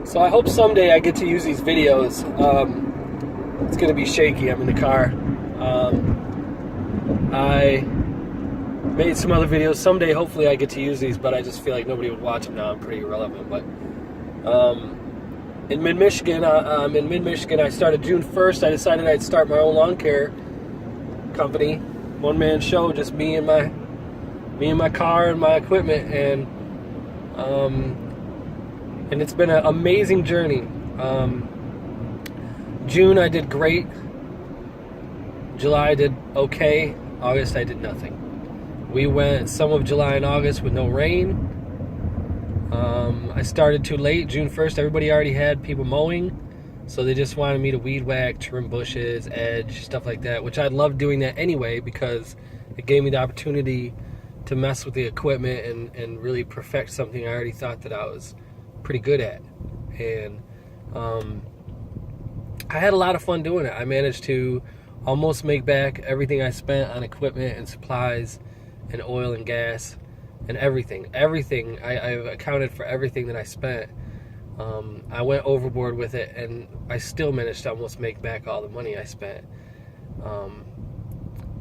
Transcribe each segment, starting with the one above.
So I hope someday I get to use these videos. It's going to be shaky. I'm in the car. I made some other videos. Someday, hopefully, I get to use these, but I just feel like nobody would watch them now. I'm pretty irrelevant. But in mid-Michigan, I started June 1st. I decided I'd start my own lawn care company. One-man show, just me and my car and my equipment, and it's been an amazing journey. June I did great. July I did okay. August I did nothing. We went some of July and August with no rain. I started too late. June 1st, everybody already had people mowing, so they just wanted me to weed whack, trim bushes, edge, stuff like that, which I loved doing that anyway because it gave me the opportunity to mess with the equipment and really perfect something I already thought that I was pretty good at. And I had a lot of fun doing it. I managed to almost make back everything I spent on equipment and supplies and oil and gas and everything. I've accounted for everything that I spent. I went overboard with it, and I still managed to almost make back all the money I spent.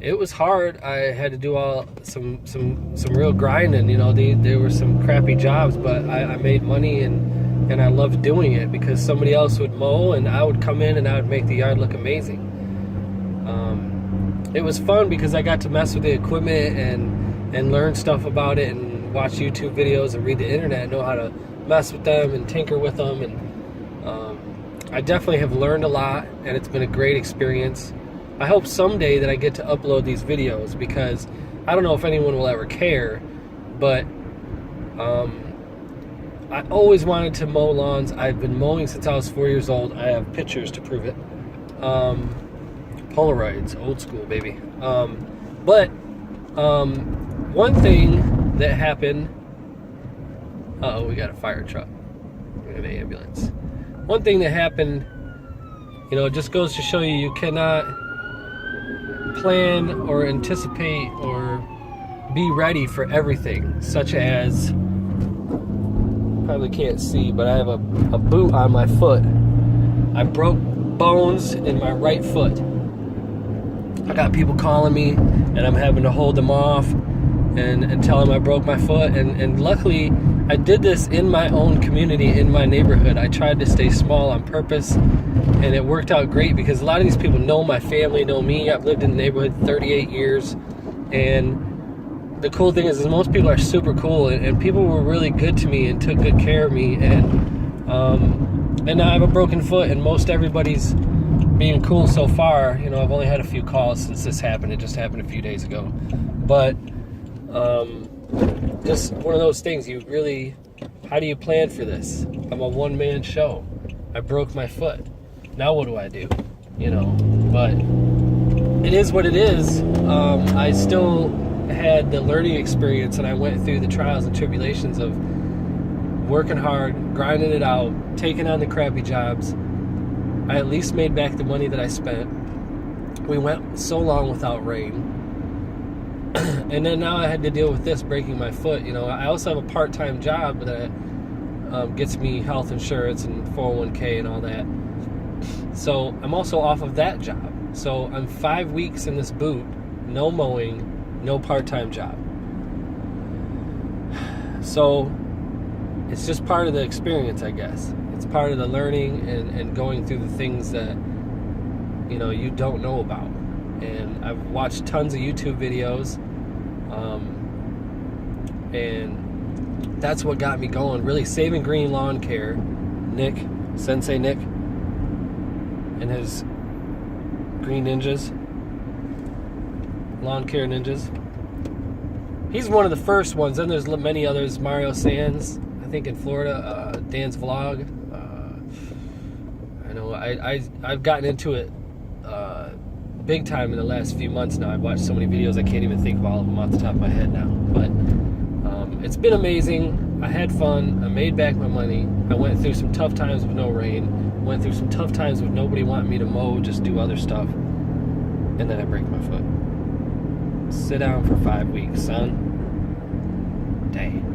It was hard. I had to do some real grinding. You know, there were some crappy jobs, but I made money, and I loved doing it because somebody else would mow, and I would come in and I would make the yard look amazing. It was fun because I got to mess with the equipment and learn stuff about it and watch YouTube videos and read the internet and know how to mess with them and tinker with them. And I definitely have learned a lot, and it's been a great experience. I hope someday that I get to upload these videos because I don't know if anyone will ever care, but I always wanted to mow lawns. I've been mowing since I was 4 years old. I have pictures to prove it. Polaroids, old school, baby. But one thing that happened... Uh-oh, we got a fire truck. We got an ambulance. One thing that happened, you know, it just goes to show you cannot plan or anticipate or be ready for everything, such as, probably can't see, but I have a boot on my foot. I broke bones in my right foot. I got people calling me, and I'm having to hold them off and tell them I broke my foot. And luckily, I did this in my own community, in my neighborhood. I tried to stay small on purpose, and it worked out great because a lot of these people know my family, know me. I've lived in the neighborhood 38 years, and the cool thing is most people are super cool, and people were really good to me and took good care of me. And now I have a broken foot, and most everybody's being cool so far. You know, I've only had a few calls since this happened. It just happened a few days ago. But just one of those things, you really, how do you plan for this? I'm a one-man show. I broke my foot. Now what do I do? You know, but it is what it is. I still had the learning experience, and I went through the trials and tribulations of working hard, grinding it out, taking on the crappy jobs. I at least made back the money that I spent. We went so long without rain. And then now I had to deal with this, breaking my foot. You know, I also have a part-time job that gets me health insurance and 401k and all that. So I'm also off of that job. So I'm 5 weeks in this boot, no mowing, no part-time job. So it's just part of the experience, I guess. It's part of the learning and going through the things that, you know, you don't know about. And I've watched tons of YouTube videos, and that's what got me going. Really, Saving Green Lawn Care, Sensei Nick, and his Green Ninjas, Lawn Care Ninjas. He's one of the first ones. Then there's many others. Mario Sands, I think in Florida. Dan's Vlog. I know I've gotten into it big time in the last few months now. I've watched so many videos I can't even think of all of them off the top of my head now. But it's been amazing. I had fun. I made back my money. I went through some tough times with no rain. Went through some tough times with nobody wanting me to mow, just do other stuff. And then I break my foot. Sit down for 5 weeks, son. Dang.